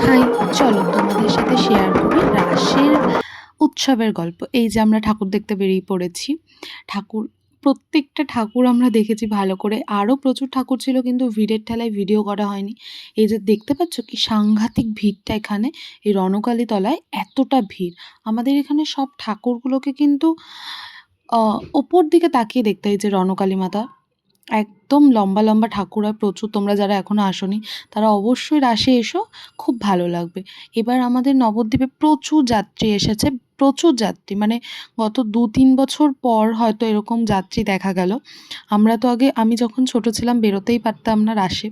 High, চলো তোমাদের সাথে শেয়ার করি রাসের উৎসবের গল্প। এই যে আমরা ঠাকুর দেখতে বেরিয়ে পড়েছি। ঠাকুর প্রত্যেকটা ঠাকুর আমরা দেখেছি ভালো করে। আরও প্রচুর ঠাকুর ছিল কিন্তু ভিড়ের ঠেলায় ভিডিও করা হয়নি। এই যে দেখতে পাচ্ছ কি সাংঘাতিক ভিড়টা এখানে, এই রণকালী তলায় এতটা ভিড়। আমাদের এখানে সব ঠাকুরগুলোকে কিন্তু ওপর দিকে তাকিয়ে দেখতে হয়। এই যে রণকালী মাতা একদম লম্বা লম্বা ঠাকুর হয় প্রচুর। তোমরা যারা এখনো আসোনি তারা অবশ্যই রাসে এসো, খুব ভালো লাগবে। এবার আমাদের নবদ্বীপে প্রচুর যাত্রী এসেছে, প্রচুর যাত্রী, মানে গত ২-৩ বছর পর হয়তো এরকম যাত্রী দেখা গেল। আমরা তো আগে, আমি যখন ছোট ছিলাম বেরোতেই পারতাম না রাসে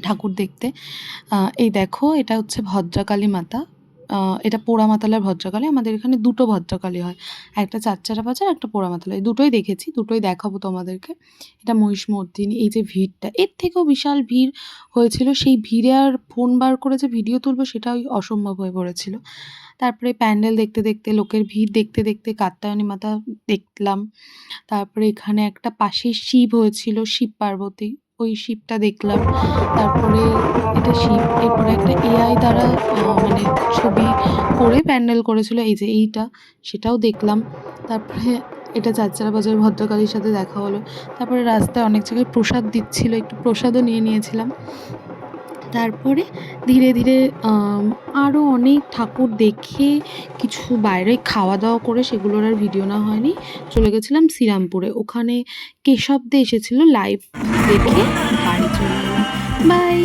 ঠাকুর দেখতে। এই দেখো এটা হচ্ছে ভদ্রকালী মাতা। এটা পোড়ামাতলার ভদ্রকালী। আমাদের এখানে দুটো ভদ্রকালী হয়, একটা চারচারা বাজার, একটা পোড়ামাতলা। এই দুটোই দেখেছি, দুটোই দেখাবো তোমাদেরকে। এটা মহিষমর্দিনী। এই যে ভিড়টা, এর থেকেও বিশাল ভিড় হয়েছিল। সেই ভিড়ে আর ফোন বার করে যে ভিডিও তুলবো সেটাই অসম্ভব হয়ে পড়েছিল। তারপরে প্যান্ডেল দেখতে দেখতে, লোকের ভিড় দেখতে দেখতে কাত্যায়নী মাতা দেখলাম। তারপরে এখানে একটা পাশে শিব হয়েছিল, শিব পার্বতী, ওই শিবটা দেখলাম। তারপরে এটা শিব, এরপরে একটা এআই দ্বারা মানে ছবি করে প্যান্ডেল করেছিল, এই যে এইটা, সেটাও দেখলাম। তারপরে এটা চারচারা বাজার ভদ্রকালীর সাথে দেখা হলো। তারপরে রাস্তায় অনেক জায়গায় প্রসাদ দিচ্ছিল, একটু প্রসাদও নিয়ে নিয়েছিলাম। তারপরে ধীরে ধীরে আরও অনেক ঠাকুর দেখে কিছু বাইরে খাওয়া দাওয়া করে সেগুলোর আর ভিডিও নেওয়া হয়নি। চলে গেছিলাম শ্রীরামপুরে, ওখানে কেশব দে এসেছিল, লাইভ দেখে বাড়ি চলে এলাম। বাই।